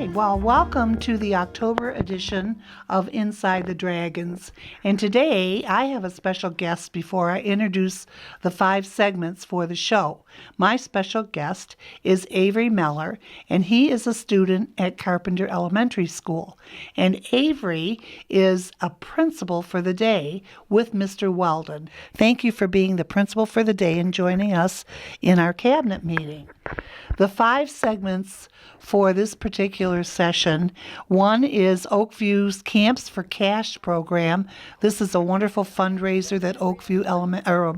Okay, well, welcome to the October edition of Inside the Dragons. And today I have a special guest before I introduce the 5 segments for the show. My special guest is Avery Meller, and he is a student at Carpenter Elementary School. And Avery is a principal for the day with Mr. Weldon. Thank you for being the principal for the day and joining us in our cabinet meeting. The 5 segments for this particular session. One is Oakview's Camps for Cash program. This is a wonderful fundraiser that Oakview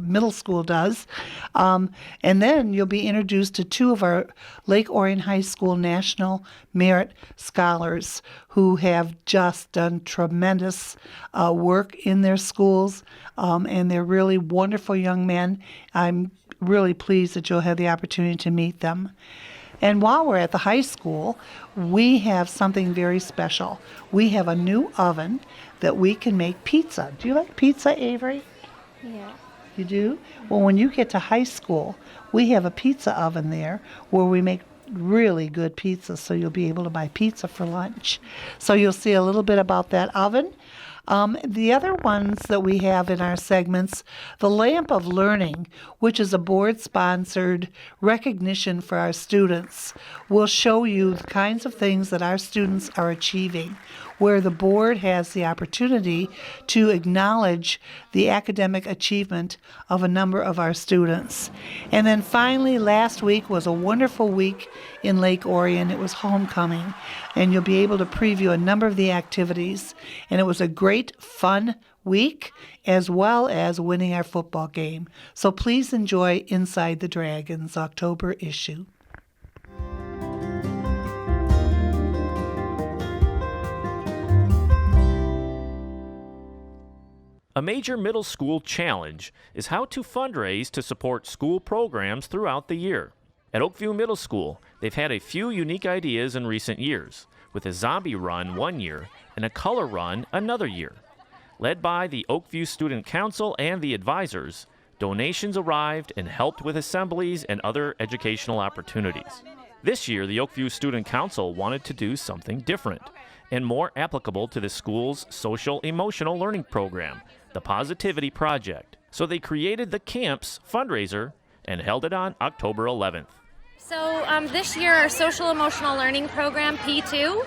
Middle School does. And then you'll be introduced to 2 of our Lake Orion High School National Merit scholars who have just done tremendous work in their schools, and they're really wonderful young men. I'm really pleased that you'll have the opportunity to meet them. And while we're at the high school, we have something very special. We have a new oven that we can make pizza. Do you like pizza, Avery? Yeah. You do? Well, when you get to high school, we have a pizza oven there where we make really good pizza, so you'll be able to buy pizza for lunch. So you'll see a little bit about that oven. The other ones that we have in our segments, the Lamp of Learning, which is a board-sponsored recognition for our students, will show you the kinds of things that our students are achieving, where the board has the opportunity to acknowledge the academic achievement of a number of our students. And then finally, last week was a wonderful week in Lake Orion. It was homecoming, and you'll be able to preview a number of the activities. And it was a great, fun week, as well as winning our football game. So please enjoy Inside the Dragons October issue. A major middle school challenge is how to fundraise to support school programs throughout the year. At Oakview Middle School, they've had a few unique ideas in recent years, with a zombie run one year and a color run another year. Led by the Oakview Student Council and the advisors, donations arrived and helped with assemblies and other educational opportunities. This year, the Oakview Student Council wanted to do something different and more applicable to the school's social-emotional learning program, the Positivity Project. So they created the Camps fundraiser and held it on October 11th. So this year our social emotional learning program, P2,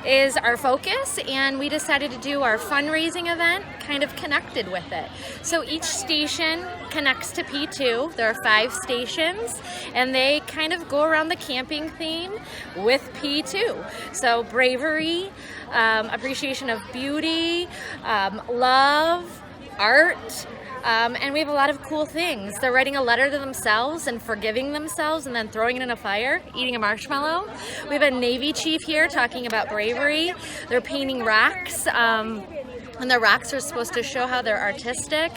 is our focus, and we decided to do our fundraising event kind of connected with it. So each station connects to P2. There are 5 stations, and they kind of go around the camping theme with P2. So bravery, appreciation of beauty, love, art, and we have a lot of cool things. They're writing a letter to themselves and forgiving themselves and then throwing it in a fire, eating a marshmallow. We have a Navy chief here talking about bravery. They're painting rocks, and the rocks are supposed to show how they're artistic.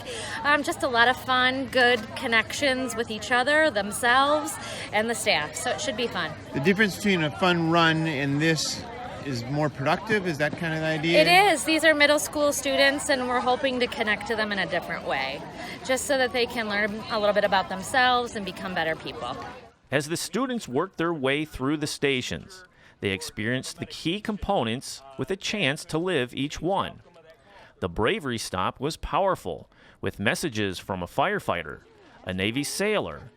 Just a lot of fun, good connections with each other, themselves, and the staff. So it should be fun. The difference between a fun run and this is more productive? Is that kind of the idea? It is. These are middle school students, and we're hoping to connect to them in a different way, just so that they can learn a little bit about themselves and become better people. As the students worked their way through the stations, they experienced the key components with a chance to live each one. The bravery stop was powerful, with messages from a firefighter, a Navy sailor,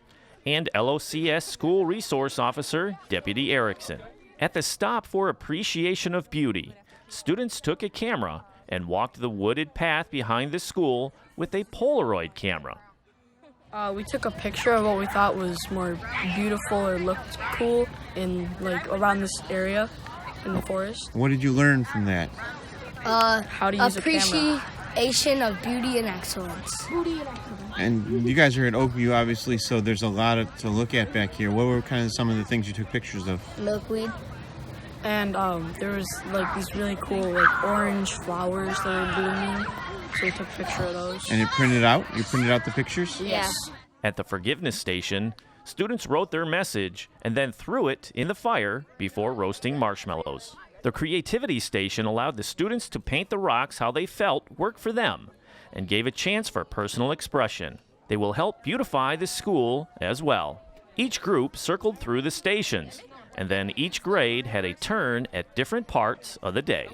and LOCS school resource officer, Deputy Erickson. At the stop for appreciation of beauty, students took a camera and walked the wooded path behind the school with a Polaroid camera. We took a picture of what we thought was more beautiful or looked cool in around this area in the forest. What did you learn from that? How to use a camera. Appreciation of beauty and excellence. And you guys are at Oakview, obviously, so there's a lot to look at back here. What were kind of some of the things you took pictures of? Milkweed. And there was these really cool orange flowers that were blooming, so we took a picture of those. And it printed out? You printed out the pictures? Yes. At the forgiveness station, students wrote their message and then threw it in the fire before roasting marshmallows. The creativity station allowed the students to paint the rocks how they felt worked for them and gave a chance for personal expression. They will help beautify the school as well. Each group circled through the stations And then each grade had a turn at different parts of the day.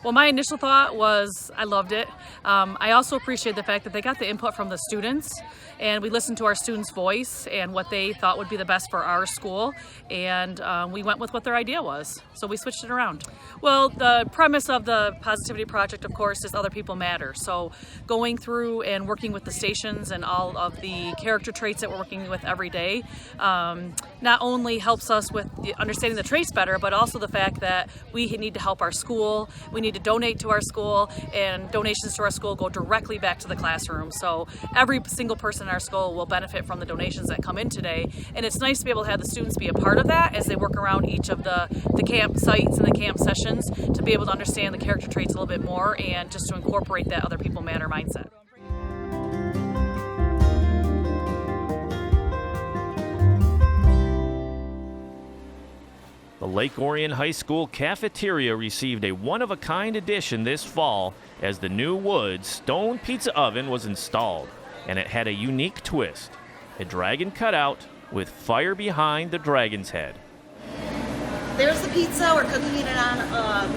Well, my initial thought was I loved it. I also appreciate the fact that they got the input from the students, and we listened to our students' voice and what they thought would be the best for our school, and we went with what their idea was. So we switched it around. Well, the premise of the Positivity Project, of course, is other people matter. So going through and working with the stations and all of the character traits that we're working with every day not only helps us with understanding the traits better, but also the fact that we need to help our school, we need to donate to our school, and donations to our school go directly back to the classroom. So every single person in our school will benefit from the donations that come in today, and it's nice to be able to have the students be a part of that as they work around each of the camp sites and the camp sessions to be able to understand the character traits a little bit more and just to incorporate that other people matter mindset. The Lake Orion High School cafeteria received a one-of-a-kind addition this fall as the new wood stone pizza oven was installed, and it had a unique twist, a dragon cutout with fire behind the dragon's head. There's the pizza. We're cooking it on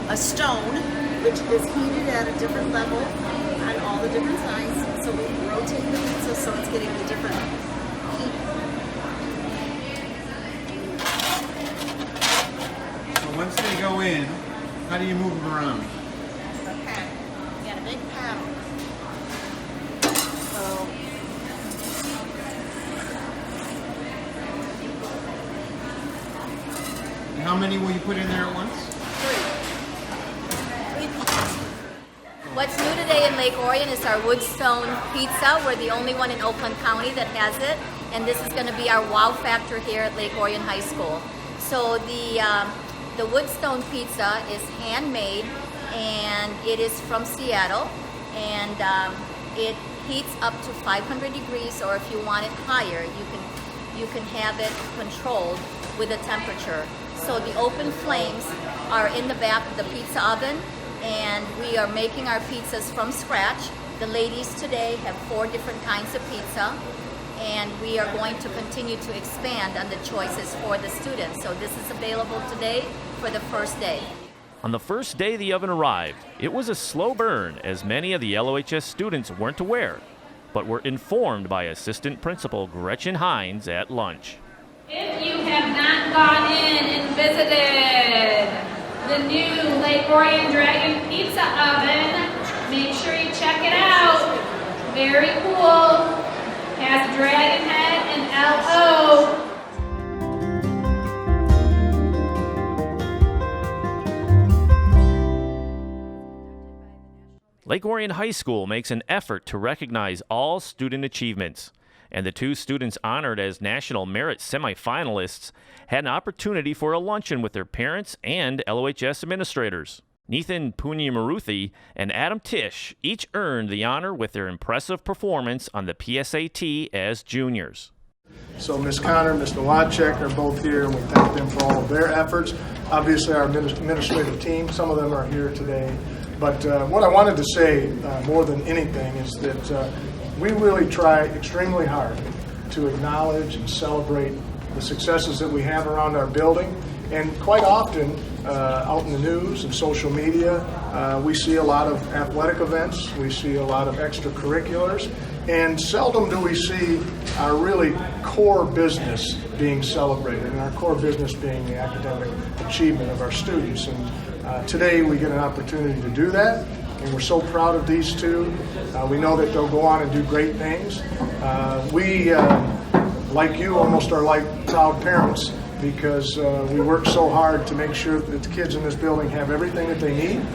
a stone, which is heated at a different level on all the different sides. So we rotate the pizza so it's getting the different heat. Once they go in, how do you move them around? Okay, we got a big paddle. So And how many will you put in there at once? three pizzas. What's new today in Lake Orion is our Woodstone Pizza. We're the only one in Oakland County that has it, and this is going to be our wow factor here at Lake Orion High School. So the Woodstone Pizza is handmade, and it is from Seattle, and it heats up to 500 degrees, or if you want it higher, you can have it controlled with a temperature. So the open flames are in the back of the pizza oven, and we are making our pizzas from scratch. The ladies today have 4 different kinds of pizza, and we are going to continue to expand on the choices for the students. So this is available today for the first day. On the first day the oven arrived, it was a slow burn as many of the LOHS students weren't aware, but were informed by Assistant Principal Gretchen Hines at lunch. If you have not gone in and visited the new Lake Orion Dragon Pizza Oven, make sure you check it out. Very cool. Has dragon head and LO. Lake Orion High School makes an effort to recognize all student achievements, and the 2 students honored as National Merit semifinalists had an opportunity for a luncheon with their parents and LOHS administrators. Nathan Punyamaruthi and Adam Tish each earned the honor with their impressive performance on the PSAT as juniors. So Ms. Connor and Ms. Nowacek are both here, and we thank them for all of their efforts. Obviously, our administrative team, some of them are here today. But what I wanted to say more than anything is that we really try extremely hard to acknowledge and celebrate the successes that we have around our building. And quite often, out in the news and social media, we see a lot of athletic events, we see a lot of extracurriculars, and seldom do we see our really core business being celebrated, and our core business being the academic achievement of our students. And today we get an opportunity to do that, and we're so proud of these 2. We know that they'll go on and do great things. We, like you, almost are like proud parents, because we work so hard to make sure that the kids in this building have everything that they need.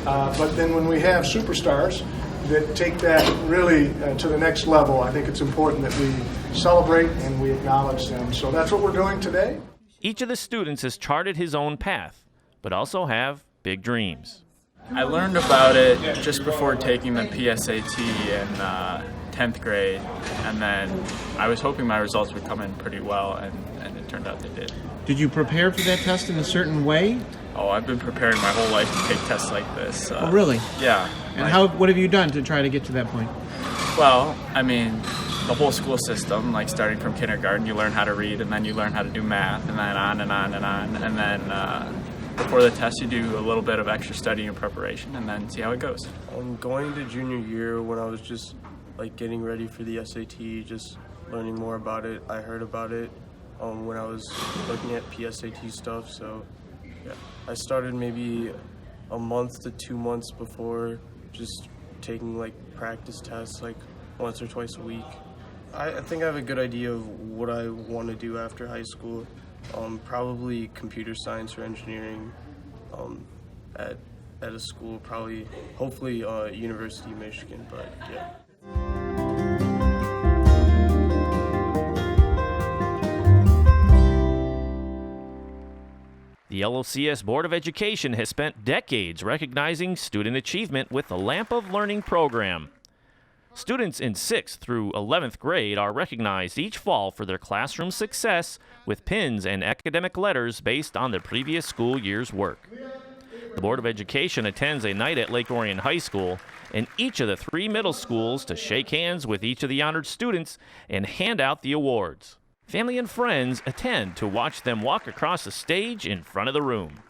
But then when we have superstars that take that really to the next level, I think it's important that we celebrate and we acknowledge them. So that's what we're doing today. Each of the students has charted his own path, but also have big dreams. I learned about it just before taking the PSAT in 10th grade, and then I was hoping my results would come in pretty well, and it turned out they did. Did you prepare for that test in a certain way? Oh, I've been preparing my whole life to take tests like this. Oh, really? Yeah. And what have you done to try to get to that point? Well, I mean, the whole school system, like starting from kindergarten, you learn how to read, and then you learn how to do math, and then on and on and on. And then before the test, you do a little bit of extra studying and preparation, and then see how it goes. Going to junior year, when I was just like getting ready for the SAT, just learning more about it, I heard about it when I was looking at PSAT stuff. So yeah, I started maybe a month to 2 months before, just taking like practice tests like once or twice a week. I think I have a good idea of what I want to do after high school. Probably computer science or engineering at a school, probably, hopefully University of Michigan, but yeah. The LOCS Board of Education has spent decades recognizing student achievement with the Lamp of Learning program. Students in 6th through 11th grade are recognized each fall for their classroom success with pins and academic letters based on the previous school year's work. The Board of Education attends a night at Lake Orion High School and each of the 3 middle schools to shake hands with each of the honored students and hand out the awards. Family and friends attend to watch them walk across the stage in front of the room.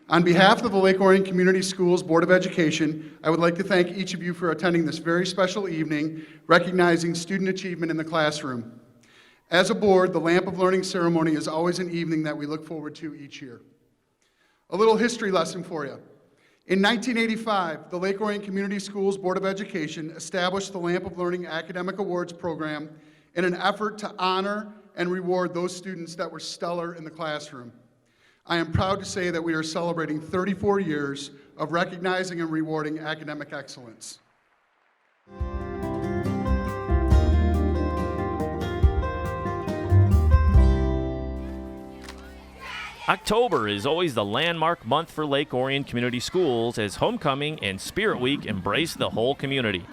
On behalf of the Lake Orion Community Schools Board of Education, I would like to thank each of you for attending this very special evening recognizing student achievement in the classroom. As a board, the Lamp of Learning ceremony is always an evening that we look forward to each year. A little history lesson for you. In 1985, the Lake Orion Community Schools Board of Education established the Lamp of Learning Academic Awards program in an effort to honor and reward those students that were stellar in the classroom. I am proud to say that we are celebrating 34 years of recognizing and rewarding academic excellence. October is always the landmark month for Lake Orion Community Schools as Homecoming and Spirit Week embrace the whole community.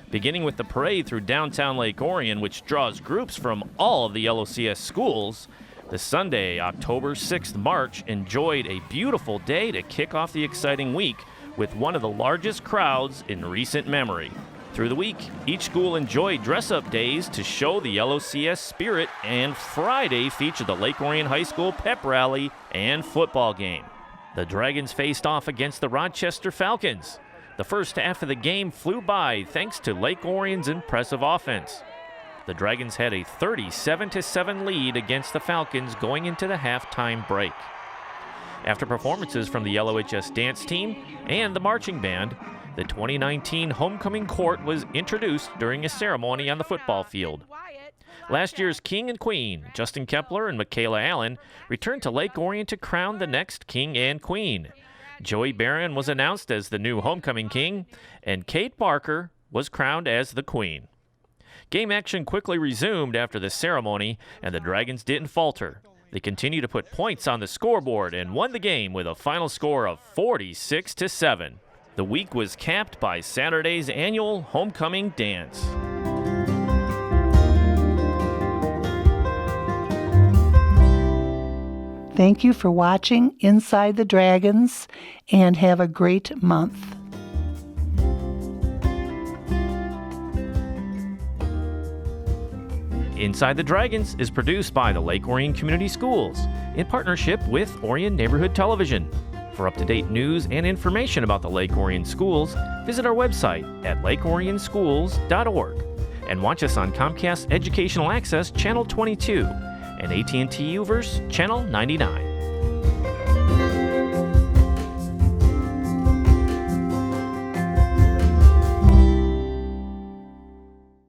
Beginning with the parade through downtown Lake Orion, which draws groups from all of the LOCS schools, the Sunday, October 6th march enjoyed a beautiful day to kick off the exciting week with one of the largest crowds in recent memory. Through the week, each school enjoyed dress-up days to show the LOCS spirit, and Friday featured the Lake Orion High School pep rally and football game. The Dragons faced off against the Rochester Falcons. The first half of the game flew by thanks to Lake Orion's impressive offense. The Dragons had a 37-7 lead against the Falcons going into the halftime break. After performances from the LOHS dance team and the marching band, the 2019 homecoming court was introduced during a ceremony on the football field. Last year's king and queen, Justin Kepler and Michaela Allen, returned to Lake Orion to crown the next king and queen. Joey Barron was announced as the new homecoming king, and Kate Barker was crowned as the queen. Game action quickly resumed after the ceremony, and the Dragons didn't falter. They continued to put points on the scoreboard and won the game with a final score of 46-7. The week was capped by Saturday's annual homecoming dance. Thank you for watching Inside the Dragons, and have a great month. Inside the Dragons is produced by the Lake Orion Community Schools in partnership with Orion Neighborhood Television. For up-to-date news and information about the Lake Orion Schools, visit our website at lakeorionschools.org and watch us on Comcast Educational Access Channel 22 and AT&T UVerse Channel 99.